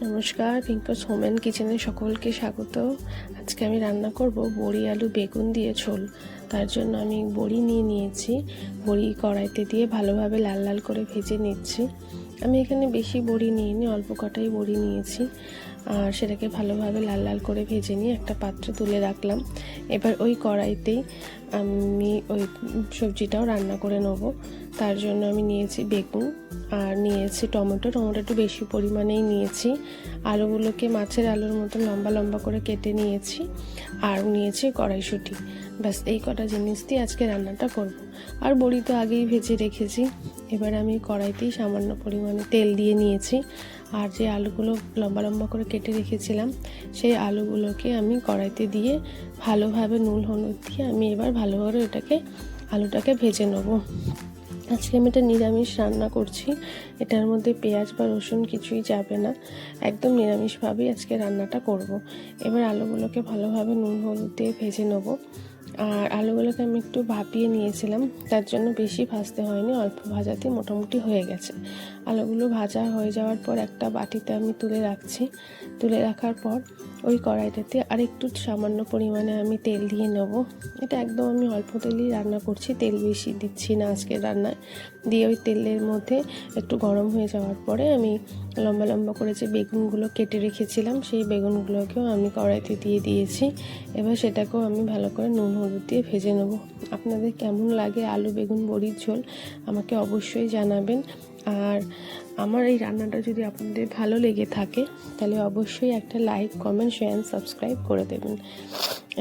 নমস্কার, pinks home and কিচেনে সকলকে স্বাগত। আজকে আমি রান্না করব বড়ি আলু বেগুন দিয়ে ঝোল। তার জন্য আমি বড়ি নিয়ে নিয়েছি। বড়ি কড়াইতে দিয়ে ভালোভাবে লাল লাল করে ভেজে নিচ্ছি। আমি এখানে বেশি বড়ি নিইনি, অল্প কটাই বড়ি নিয়েছি। আর সেটাকে ভালোভাবে লাল লাল করে ভেজে নিয়ে একটা পাত্রে তুলে রাখলাম। এবার ওই কড়াইতেই আমি ওই সবজিটাও রান্না করে নেব। তার জন্য আমি নিয়েছি বেগুন আর নিয়েছি টমেটো একটু বেশি পরিমাণেই নিয়েছি। আলুগুলোকে মাছের আলুর মতো লম্বা লম্বা করে কেটে নিয়েছি। আর নিয়েছি কড়াইশুঁটি। ব্যাস এই কটা জিনিস দিয়ে আজকে রান্নাটা করব। আর বড়ি তো আগেই ভেজে রেখেছি। এবার আমি কড়াইতেই সামান্য পরিমাণে তেল দিয়ে নিয়েছি। আর যে আলুগুলো লম্বা লম্বা করে কেটে রেখেছিলাম সেই আলুগুলোকে আমি কড়াইতে দিয়ে ভালোভাবে নুন হলুদ দিয়ে আমি এবার ভালোভাবে আলুটাকে ভেজে নেব। আজকে আমি এটা নিরামিষ রান্না করছি। এটার মধ্যে পেঁয়াজ বা রসুন কিছুই যাবে না, একদম নিরামিষভাবেই আজকে রান্নাটা করব। এবার আলুগুলোকে ভালোভাবে নুন হলুদ দিয়ে ভেজে নেব। আর আলুগুলোকে আমি একটু ভাপিয়ে নিয়েছিলাম, তার জন্য বেশি ভাজতে হয়নি, অল্প ভাজাতে মোটামুটি হয়ে গেছে। আলুগুলো ভাজা হয়ে যাওয়ার পর একটা বাটিতে আমি তুলে রাখছি। তুলে রাখার পর ওই কড়াইটাতে আরেকটু সামান্য পরিমাণে আমি তেল দিয়ে নেব। এটা একদম আমি অল্প তেলেই রান্না করছি, তেল বেশি দিচ্ছি না আজকের রান্নায়। দিয়ে ওই তেলের মধ্যে একটু গরম হয়ে যাওয়ার পরে আমি লম্বা লম্বা করে যে বেগুনগুলো কেটে রেখেছিলাম সেই বেগুনগুলোকেও আমি কড়াইতে দিয়ে দিয়েছি। এবার সেটাকেও আমি ভালো করে নুন হলুদ দিয়ে ভেজে নেব। আপনাদের কেমন লাগে আলু বেগুন বড়ির ঝোল আমাকে অবশ্যই জানাবেন। আর আমার এই রান্নাটা যদি আপনাদের ভালো লেগে থাকে তাহলে অবশ্যই একটা লাইক, কমেন্ট, শেয়ার, সাবস্ক্রাইব করে দেবেন।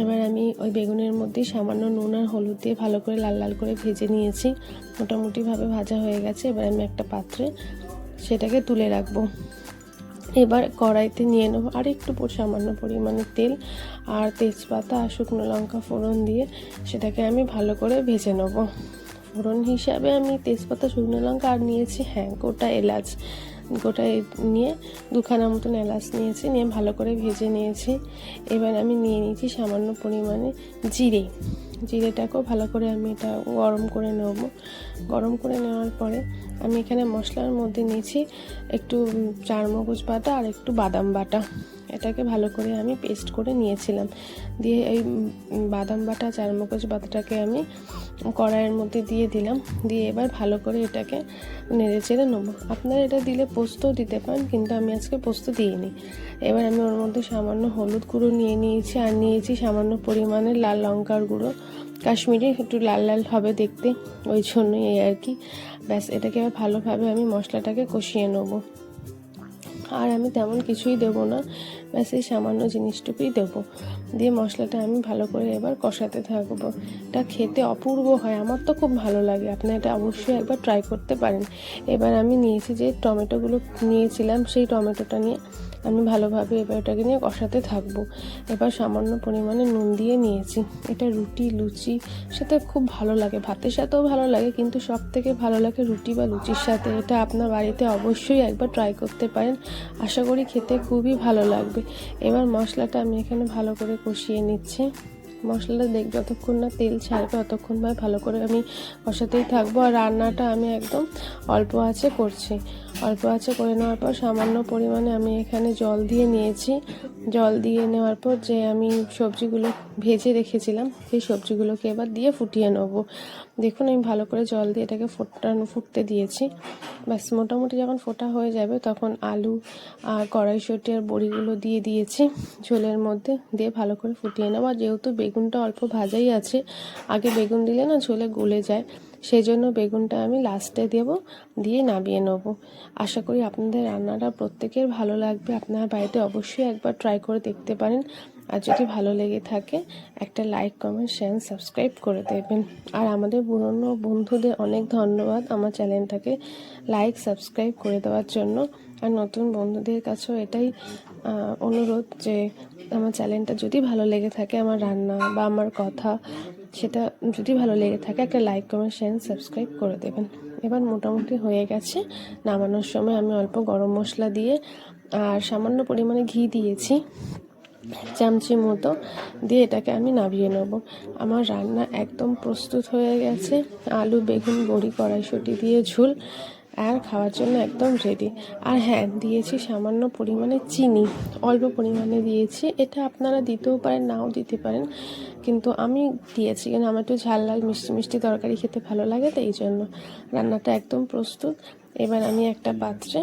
এবার আমি ওই বেগুনের মধ্যেই সামান্য নুন আর হলুদ দিয়ে ভালো করে লাল লাল করে ভেজে নিয়েছি। মোটামুটিভাবে ভাজা হয়ে গেছে। এবার আমি একটা পাত্রে সেটাকে তুলে রাখবো। এবার কড়াইতে নিয়ে নেবো আর একটু সামান্য পরিমাণে তেল আর তেজপাতা আর শুকনো লঙ্কা ফোড়ন দিয়ে সেটাকে আমি ভালো করে ভেজে নেবো। ফোড়ন হিসাবে আমি তেজপাতা, শুকনো লঙ্কা আর নিয়েছি গোটা এলাচ। গোটা নিয়ে দুখানা মতন এলাচ নিয়েছি, নিয়ে ভালো করে ভেজে নিয়েছি। এবার আমি নিয়ে নিয়েছি সামান্য পরিমাণে জিরেটাকেও ভালো করে আমি এটা গরম করে নেব। গরম করে নেওয়ার পরে আমি এখানে মশলার মধ্যে নিয়েছি একটু চারমগজ বাটা আর একটু বাদাম বাটা। এটাকে ভালো করে আমি পেস্ট করে নিয়েছিলাম। দিয়ে এই বাদাম বাটা চারমগজ বাটাটাকে আমি কড়াইয়ের মধ্যে দিয়ে দিলাম। দিয়ে এবার ভালো করে এটাকে নেড়ে চেড়ে নেবো। আপনারা এটা দিলে পোস্তও দিতে পারেন, কিন্তু আমি আজকে পোস্ত দিইনি। এবার আমি ওর মধ্যে সামান্য হলুদ গুঁড়ো নিয়ে নিয়েছি আর নিয়েছি সামান্য পরিমাণে লাল লঙ্কার গুঁড়ো। কাশ্মীরি একটু লাল লাল হবে দেখতে, ওই জন্যই এই আর কি। ব্যাস এটাকে এবার ভালোভাবে আমি মশলাটাকে কষিয়ে নেবো। আর আমি তেমন কিছুই দেবো না, ব্যাস এই সামান্য জিনিসটুকুই দেবো। দিয়ে মশলাটা আমি ভালো করে এবার কষাতে থাকবো। এটা খেতে অপূর্ব হয়, আমার তো খুব ভালো লাগে। আপনারা এটা অবশ্যই একবার ট্রাই করতে পারেন। এবার আমি নিয়েছি যে টমেটোগুলো নিয়েছিলাম, সেই টমেটোটা নিয়ে আমি ভালোভাবে এবার এটাকে নিয়ে কষাতে থাকবো। এবার সামান্য পরিমাণে নুন দিয়ে নিয়েছি। এটা রুটি, লুচি সাথে খুব ভালো লাগে, ভাতের সাথেও ভালো লাগে, কিন্তু সব থেকে ভালো লাগে রুটি বা লুচির সাথে। এটা আপনার বাড়িতে অবশ্যই একবার ট্রাই করতে পারেন, আশা করি খেতে খুবই ভালো লাগবে। এবার মশলাটা আমি এখানে ভালো করে কষিয়ে নিচ্ছি। মশলাটা যতক্ষণ না তেল ছাড়বে ততক্ষণ ভালো করে আমি কষাতেই থাকবো। আর রান্নাটা আমি একদম অল্প আঁচে করছি। অল্প আঁচে করে নেওয়ার পর সামান্য পরিমাণে আমি এখানে জল দিয়ে নিয়েছি। জল দিয়ে নেওয়ার পর যে আমি সবজিগুলো ভেজে রেখেছিলাম সেই সবজিগুলোকে এবার দিয়ে ফুটিয়ে নেব। দেখুন আমি ভালো করে জল দিয়ে এটাকে ফুটতে দিয়েছি। ব্যাস মোটামুটি যখন ফোটা হয়ে যাবে তখন আলু আর কড়াইশুঁটি আর বড়িগুলো দিয়ে দিয়েছি ঝোলের মধ্যে, দিয়ে ভালো করে ফুটিয়ে নেব। আর যেহেতু বেগুনটা অল্প ভাজাই আছে, আগে বেগুন দিলে না ঝোলে গলে যায়, সেই জন্য বেগুনটা আমি লাস্টে দিয়ে নামিয়ে নেব। আশা করি আপনাদের রান্নাটা প্রত্যেকের ভালো লাগবে। আপনারা বাড়িতে অবশ্যই একবার ট্রাই করে দেখতে পারেন। আর যদি ভালো লেগে থাকে একটা লাইক, কমেন্ট, শেয়ার, সাবস্ক্রাইব করে দেবেন। আর আমাদের পুরনো বন্ধুদের অনেক ধন্যবাদ আমার চ্যানেলটাকে লাইক, সাবস্ক্রাইব করে দেওয়ার জন্য। আর নতুন বন্ধুদের কাছেও এটাই অনুরোধ যে আমার চ্যানেলটা যদি ভালো লেগে থাকে, আমার রান্না বা আমার কথা সেটা যদি ভালো লেগে থাকে একটা লাইক, কমেন্ট, শেয়ার, সাবস্ক্রাইব করে দেবেন। এবার মোটামুটি হয়ে গেছে। নামানোর সময় আমি অল্প গরম মশলা দিয়ে আর সামান্য পরিমাণে ঘি দিয়েছি, চামচি মতো, দিয়ে এটাকে আমি নামিয়ে নেব। আমার রান্না একদম প্রস্তুত হয়ে গেছে। আলু বেগুন বড়ি কড়াইশুঁটি দিয়ে ঝোল আর খাওয়ার জন্য একদম রেডি। আর হ্যাঁ, দিয়েছি সামান্য পরিমাণে চিনি, অল্প পরিমাণে দিয়েছি। এটা আপনারা দিতেও পারেন, নাও দিতে পারেন, কিন্তু আমি দিয়েছি কারণ আমার একটু ঝাল লাল মিষ্টি মিষ্টি তরকারি খেতে ভালো লাগে, তো এই জন্য। রান্নাটা একদম প্রস্তুত। এবার আমি একটা পাত্রে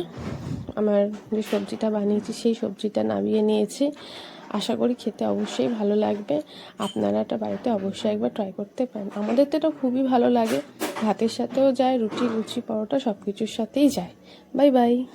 আমার যে সবজিটা বানিয়েছি সেই সবজিটা নামিয়ে নিয়েছি। আশা করি খেতে অবশ্যই ভালো লাগবে। আপনারা এটা বাড়িতে অবশ্যই একবার ট্রাই করতে পারেন। আমাদের তো এটা খুবই ভালো লাগে, ভাতের সাথেও যায়, রুটি লুচি পরোটা সব কিছুর সাথেই যায়। Bye bye.